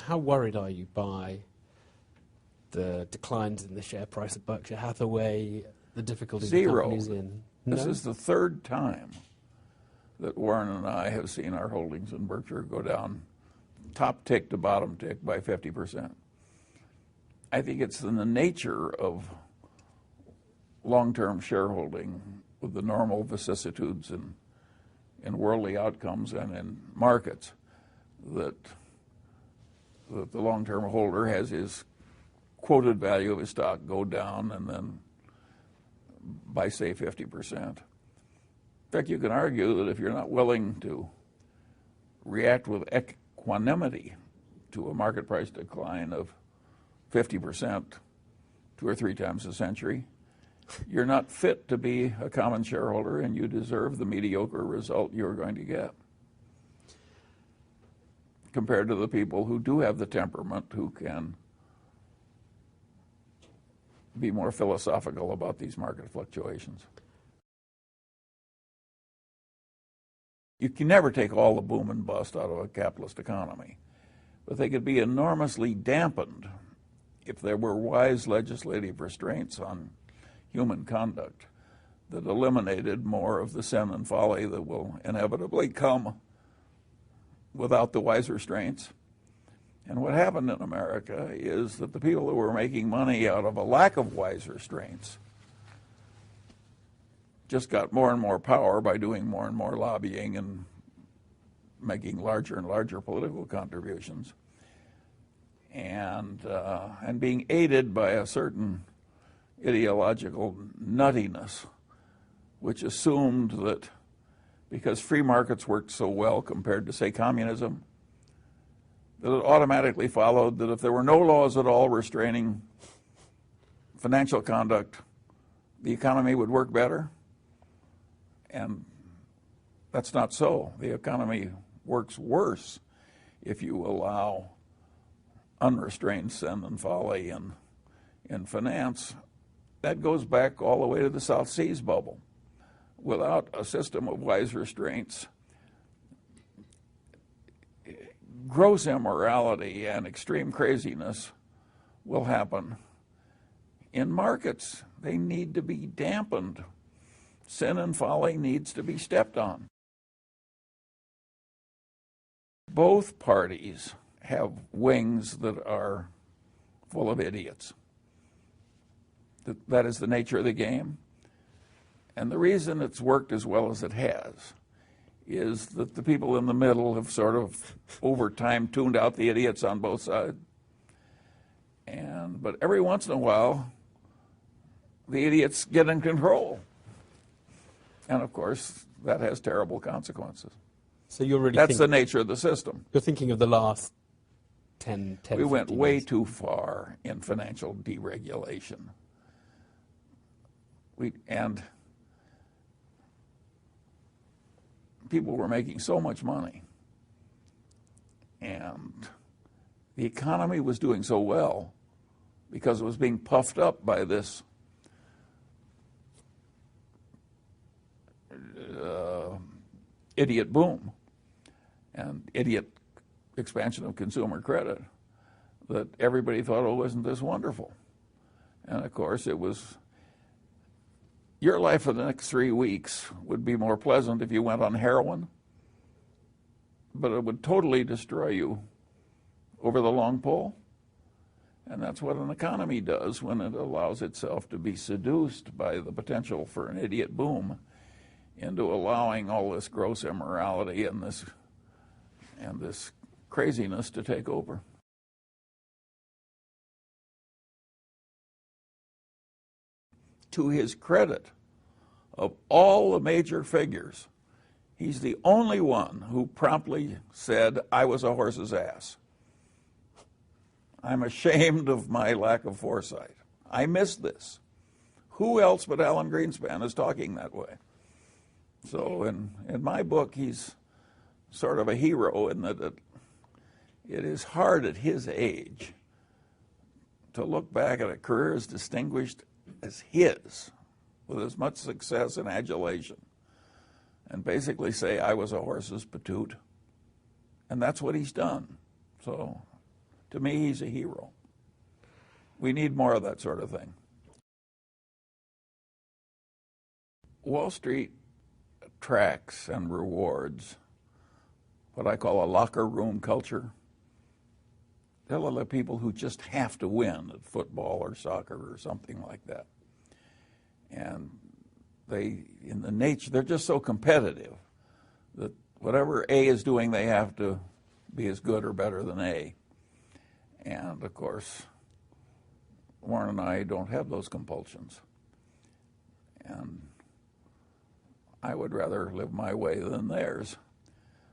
how worried are you by the declines in the share price of Berkshire Hathaway, the difficulty the company's in? No? This is the third time that Warren and I have seen our holdings in Berkshire go down top tick to bottom tick by 50%. I think it's in the nature of long-term shareholding with the normal vicissitudes in worldly outcomes and in markets that the long-term holder has his quoted value of his stock go down and then by, say, 50%. In fact, you can argue that if you're not willing to react with equanimity to a market price decline of 50% 2 or 3 times a century, you're not fit to be a common shareholder, and you deserve the mediocre result you're going to get compared to the people who do have the temperament, who can be more philosophical about these market fluctuations. You can never take all the boom and bust out of a capitalist economy, but they could be enormously dampened if there were wise legislative restraints on human conduct that eliminated more of the sin and folly that will inevitably come without the wise restraints. And what happened in America is that the people who were making money out of a lack of wise restraints just got more and more power by doing more and more lobbying and making larger and larger political contributions, and being aided by a certain ideological nuttiness, which assumed that because free markets worked so well compared to, say, communism, that it automatically followed that if there were no laws at all restraining financial conduct, the economy would work better. And that's not so. The economy works worse if you allow unrestrained sin and folly in finance. That goes back all the way to the South Seas bubble. Without a system of wise restraints, gross immorality and extreme craziness will happen in markets. They need to be dampened. Sin and folly needs to be stepped on. Both parties have wings that are full of idiots. That is the nature of the game. And the reason it's worked as well as it has is that the people in the middle have sort of over time tuned out the idiots on both sides. But every once in a while, the idiots get in control. And of course, that has terrible consequences. So you're really That's the nature of the system. You're thinking of the last 10 We went way too far in financial deregulation. And people were making so much money, and the economy was doing so well because it was being puffed up by this idiot boom and idiot expansion of consumer credit that everybody thought, oh, isn't this wonderful? And of course, it was. Your life for the next 3 weeks would be more pleasant if you went on heroin, but it would totally destroy you over the long pole. And that's what an economy does when it allows itself to be seduced by the potential for an idiot boom into allowing all this gross immorality and this craziness to take over. To his credit, of all the major figures, he's the only one who promptly said, I was a horse's ass. I'm ashamed of my lack of foresight. I missed this. Who else but Alan Greenspan is talking that way? So in my book, he's sort of a hero in that it is hard at his age to look back at a career as distinguished as his, with as much success and adulation, and basically say, I was a horse's patoot. And that's what he's done. So To me, he's a hero. We need more of that sort of thing. Wall Street attracts and rewards what I call a locker room culture. There are a lot of people who just have to win at football or soccer or something like that. And they're just so competitive that whatever A is doing, they have to be as good or better than A. And of course, Warren and I don't have those compulsions. And I would rather live my way than theirs.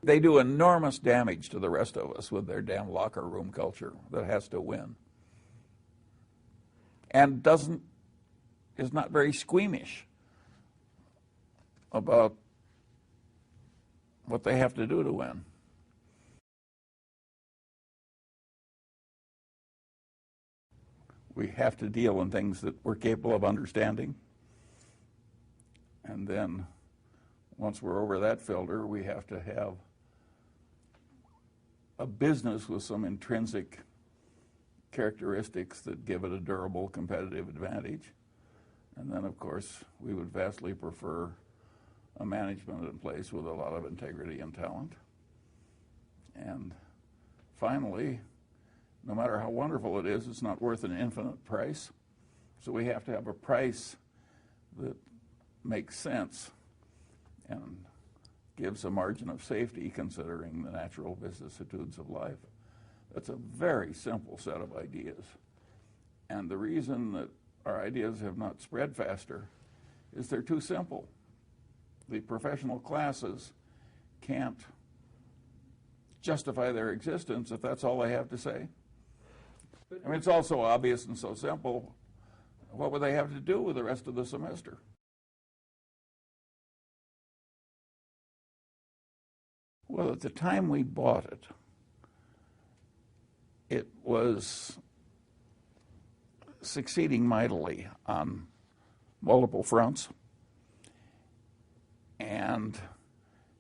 They do enormous damage to the rest of us with their damn locker room culture that has to win. And is not very squeamish about what they have to do to win. We have to deal in things that we're capable of understanding. And then once we're over that filter, we have to have a business with some intrinsic characteristics that give it a durable competitive advantage. And then, of course, we would vastly prefer a management in place with a lot of integrity and talent. And finally, no matter how wonderful it is, it's not worth an infinite price. So we have to have a price that makes sense and gives a margin of safety considering the natural vicissitudes of life. That's a very simple set of ideas. And the reason that our ideas have not spread faster is they're too simple. The professional classes can't justify their existence if that's all they have to say. I mean, it's all so obvious and so simple. What would they have to do with the rest of the semester? Well, at the time we bought it, it was succeeding mightily on multiple fronts, and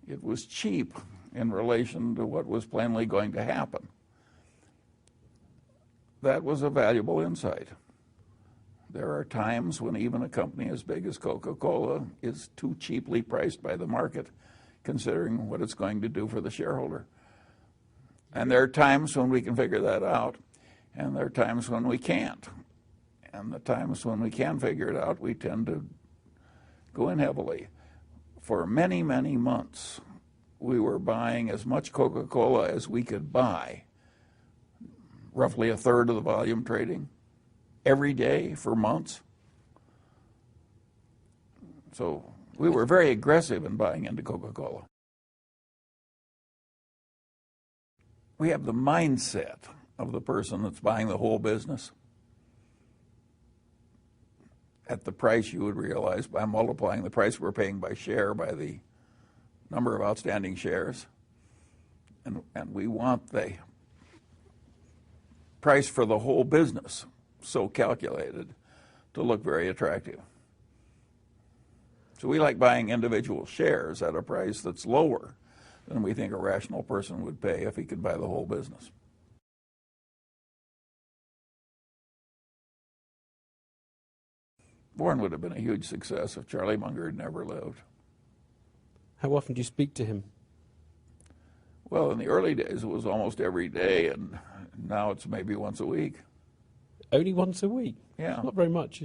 it was cheap in relation to what was plainly going to happen. That was a valuable insight. There are times when even a company as big as Coca-Cola is too cheaply priced by the market, considering what it's going to do for the shareholder. And there are times when we can figure that out, and there are times when we can't. And the times when we can figure it out, we tend to go in heavily. For many, many months, we were buying as much Coca-Cola as we could buy, roughly a third of the volume trading, every day for months. So we were very aggressive in buying into Coca-Cola. We have the mindset of the person that's buying the whole business at the price you would realize by multiplying the price we're paying by share by the number of outstanding shares. And we want the price for the whole business so calculated to look very attractive. So we like buying individual shares at a price that's lower than we think a rational person would pay if he could buy the whole business. Warren would have been a huge success if Charlie Munger had never lived. How often do you speak to him? Well, in the early days, it was almost every day, and now it's maybe once a week. Only once a week? Yeah. Not very much.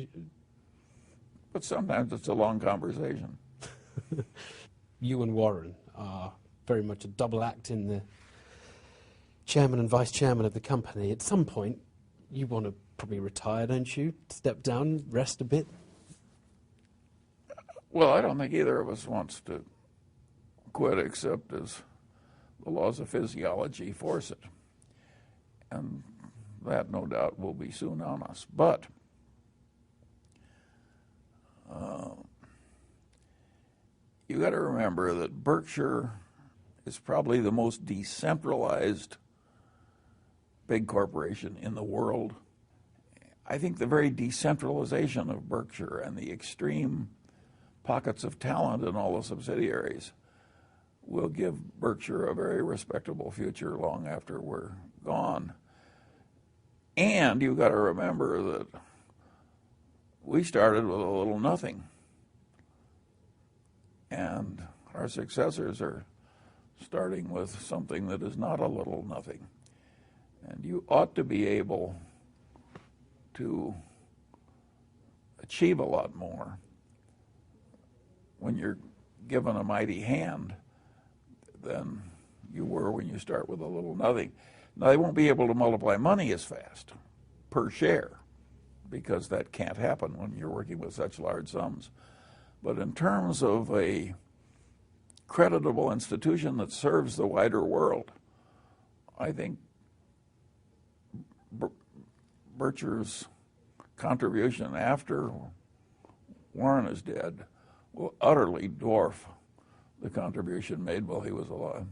But sometimes it's a long conversation. You and Warren are very much a double act in the chairman and vice chairman of the company. At some point, you want to probably retire, don't you? Step down, rest a bit? Well, I don't think either of us wants to quit except as the laws of physiology force it. And that, no doubt, will be soon on us. But you got to remember that Berkshire is probably the most decentralized big corporation in the world. I think the very decentralization of Berkshire and the extreme pockets of talent in all the subsidiaries will give Berkshire a very respectable future long after we're gone. And you've got to remember that we started with a little nothing. And our successors are starting with something that is not a little nothing. And you ought to be able to achieve a lot more when you're given a mighty hand than you were when you start with a little nothing. Now, they won't be able to multiply money as fast per share, because that can't happen when you're working with such large sums. But in terms of a creditable institution that serves the wider world, I think Berkshire's contribution after Warren is dead will utterly dwarf the contribution made while he was alive.